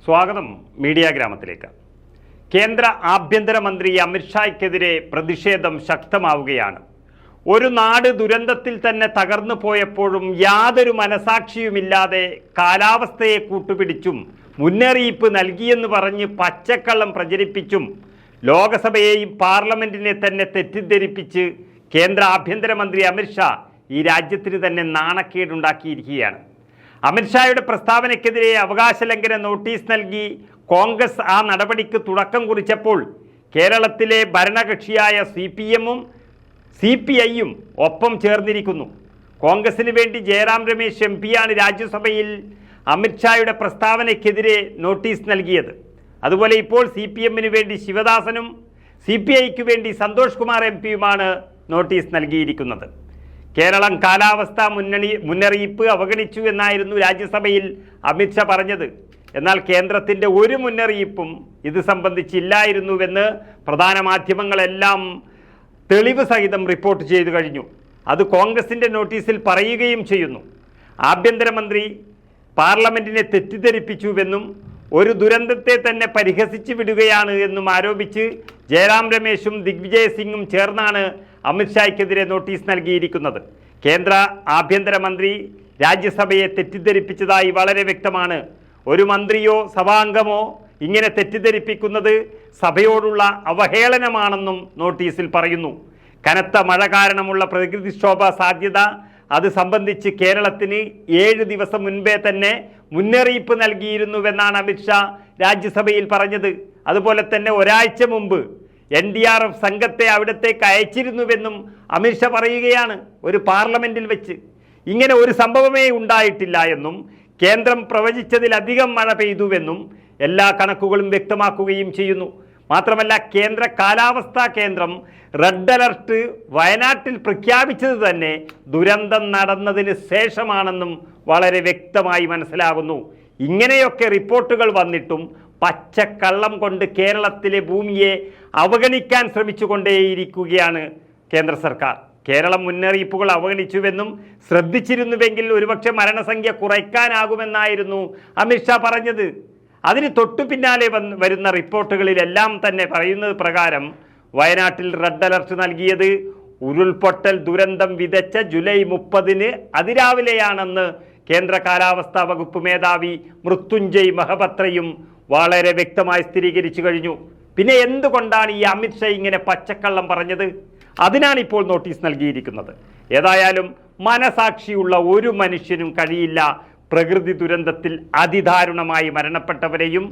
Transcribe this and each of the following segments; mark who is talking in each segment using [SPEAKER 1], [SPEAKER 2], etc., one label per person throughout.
[SPEAKER 1] സ്വാഗതം മീഡിയ ഗ്രാമത്തിലേക്ക്. കേന്ദ്ര ആഭ്യന്തരമന്ത്രി അമിത്ഷായ്ക്കെതിരെ പ്രതിഷേധം ശക്തമാവുകയാണ്. ഒരു നാട് ദുരന്തത്തിൽ തന്നെ തകർന്നു പോയപ്പോഴും യാതൊരു മനസാക്ഷിയുമില്ലാതെ കാലാവസ്ഥയെ കൂട്ടുപിടിച്ചും മുന്നറിയിപ്പ് നൽകിയെന്ന് പറഞ്ഞ് പച്ചക്കള്ളം പ്രചരിപ്പിച്ചും ലോകസഭയെയും പാർലമെന്റിനെ തന്നെ തെറ്റിദ്ധരിപ്പിച്ച് കേന്ദ്ര ആഭ്യന്തരമന്ത്രി അമിത്ഷാ ഈ രാജ്യത്തിന് തന്നെ നാണക്കേടുണ്ടാക്കിയിരിക്കുകയാണ്. അമിത്ഷായുടെ പ്രസ്താവനയ്ക്കെതിരെ അവകാശ ലംഘന നോട്ടീസ് നൽകി കോൺഗ്രസ് ആ നടപടിക്ക് തുടക്കം കുറിച്ചപ്പോൾ കേരളത്തിലെ ഭരണകക്ഷിയായ CPM-ഉം CPI-യും ഒപ്പം ചേർന്നിരിക്കുന്നു. കോൺഗ്രസിന് വേണ്ടി ജയറാം രമേശ് MP-യാണ് രാജ്യസഭയിൽ അമിത്ഷായുടെ പ്രസ്താവനയ്ക്കെതിരെ നോട്ടീസ് നൽകിയത്. അതുപോലെ ഇപ്പോൾ CPM-ന് വേണ്ടി ശിവദാസനും CPI-ക്ക് വേണ്ടി സന്തോഷ് കുമാർ MP-യുമാണ് നോട്ടീസ് നൽകിയിരിക്കുന്നത്. കേരളം കാലാവസ്ഥാ മുന്നറിയിപ്പ് അവഗണിച്ചു എന്നായിരുന്നു രാജ്യസഭയിൽ അമിത്ഷാ പറഞ്ഞത്. എന്നാൽ കേന്ദ്രത്തിൻ്റെ ഒരു മുന്നറിയിപ്പും ഇത് സംബന്ധിച്ചില്ലായിരുന്നുവെന്ന് പ്രധാന മാധ്യമങ്ങളെല്ലാം തെളിവ് സഹിതം റിപ്പോർട്ട് ചെയ്തു കഴിഞ്ഞു. അത് കോൺഗ്രസിൻ്റെ നോട്ടീസിൽ പറയുകയും ചെയ്യുന്നു. ആഭ്യന്തരമന്ത്രി പാർലമെന്റിനെ തെറ്റിദ്ധരിപ്പിച്ചുവെന്നും ഒരു ദുരന്തത്തെ തന്നെ പരിഹസിച്ചു വിടുകയാണ് എന്നും ആരോപിച്ച് ജയറാം രമേശും ദിഗ്വിജയ് സിംഗും ചേർന്നാണ് അമിത്ഷായ്ക്കെതിരെ നോട്ടീസ് നൽകിയിരിക്കുന്നത്. കേന്ദ്ര ആഭ്യന്തരമന്ത്രി രാജ്യസഭയെ തെറ്റിദ്ധരിപ്പിച്ചതായി വളരെ വ്യക്തമാണ്. ഒരു മന്ത്രിയോ സഭാംഗമോ ഇങ്ങനെ തെറ്റിദ്ധരിപ്പിക്കുന്നത് സഭയോടുള്ള അവഹേളനമാണെന്നും നോട്ടീസിൽ പറയുന്നു. കനത്ത മഴ കാരണമുള്ള പ്രകൃതിക്ഷോഭ സാധ്യത അത് സംബന്ധിച്ച് കേരളത്തിന് 7 ദിവസം മുൻപേ തന്നെ മുന്നറിയിപ്പ് നൽകിയിരുന്നുവെന്നാണ് അമിത്ഷാ രാജ്യസഭയിൽ പറഞ്ഞത്. അതുപോലെ തന്നെ ഒരാഴ്ച മുമ്പ് NDRF സംഘത്തെ അവിടത്തേക്ക് അയച്ചിരുന്നുവെന്നും അമിത്ഷാ പറയുകയാണ് ഒരു പാർലമെന്റിൽ വെച്ച്. ഇങ്ങനെ ഒരു സംഭവമേ ഉണ്ടായിട്ടില്ല എന്നും കേന്ദ്രം പ്രവചിച്ചതിലധികം മഴ പെയ്തുവെന്നും എല്ലാ കണക്കുകളും വ്യക്തമാക്കുകയും ചെയ്യുന്നു. മാത്രമല്ല കേന്ദ്ര കാലാവസ്ഥാ കേന്ദ്രം റെഡ് അലർട്ട് വയനാട്ടിൽ പ്രഖ്യാപിച്ചത് തന്നെ ദുരന്തം നടന്നതിന് ശേഷമാണെന്നും വളരെ വ്യക്തമായി മനസ്സിലാകുന്നു. ഇങ്ങനെയൊക്കെ റിപ്പോർട്ടുകൾ വന്നിട്ടും പച്ചക്കള്ളം കൊണ്ട് കേരളത്തിലെ ഭൂമിയെ അവഗണിക്കാൻ ശ്രമിച്ചുകൊണ്ടേയിരിക്കുകയാണ് കേന്ദ്ര സർക്കാർ. കേരളം മുന്നറിയിപ്പുകൾ അവഗണിച്ചുവെന്നും ശ്രദ്ധിച്ചിരുന്നുവെങ്കിൽ ഒരുപക്ഷെ മരണസംഖ്യ കുറയ്ക്കാനാകുമെന്നായിരുന്നു അമിത്ഷാ പറഞ്ഞത്. അതിന് തൊട്ടു പിന്നാലെ വരുന്ന റിപ്പോർട്ടുകളിലെല്ലാം തന്നെ പറയുന്നത് പ്രകാരം വയനാട്ടിൽ റെഡ് അലർട്ട് നൽകിയത് ഉരുൾപൊട്ടൽ ദുരന്തം വിതച്ച ജൂലൈ 30-ന് അതിരാവിലെയാണെന്ന് കേന്ദ്ര കാലാവസ്ഥാ വകുപ്പ് മേധാവി മൃത്യുഞ്ജയ് മഹപത്രയും വളരെ വ്യക്തമായി സ്ഥിരീകരിച്ചു കഴിഞ്ഞു. പിന്നെ എന്തുകൊണ്ടാണ് ഈ അമിത്ഷാ ഇങ്ങനെ പച്ചക്കള്ളം പറഞ്ഞത്? അതിനാണ് ഇപ്പോൾ നോട്ടീസ് നൽകിയിരിക്കുന്നത്. ഏതായാലും മനസാക്ഷിയുള്ള ഒരു മനുഷ്യനും കഴിയില്ല പ്രകൃതി ദുരന്തത്തിൽ അതിദാരുണമായി മരണപ്പെട്ടവരെയും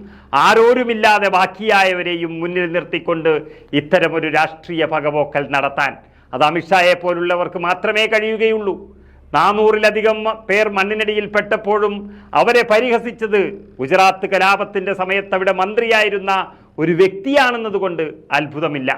[SPEAKER 1] ആരോരുമില്ലാതെ ബാക്കിയായവരെയും മുന്നിൽ നിർത്തിക്കൊണ്ട് ഇത്തരമൊരു രാഷ്ട്രീയ പകപോക്കൽ നടത്താൻ. അത് അമിത്ഷായെ പോലുള്ളവർക്ക് മാത്രമേ കഴിയുകയുള്ളൂ. 400-ലധികം പേർ മണ്ണിനടിയിൽ പെട്ടപ്പോഴും അവരെ പരിഹസിച്ചത് ഗുജറാത്ത് കലാപത്തിൻ്റെ സമയത്ത് അവിടെ മന്ത്രിയായിരുന്ന ഒരു വ്യക്തിയാണെന്നതുകൊണ്ട് അത്ഭുതമില്ല.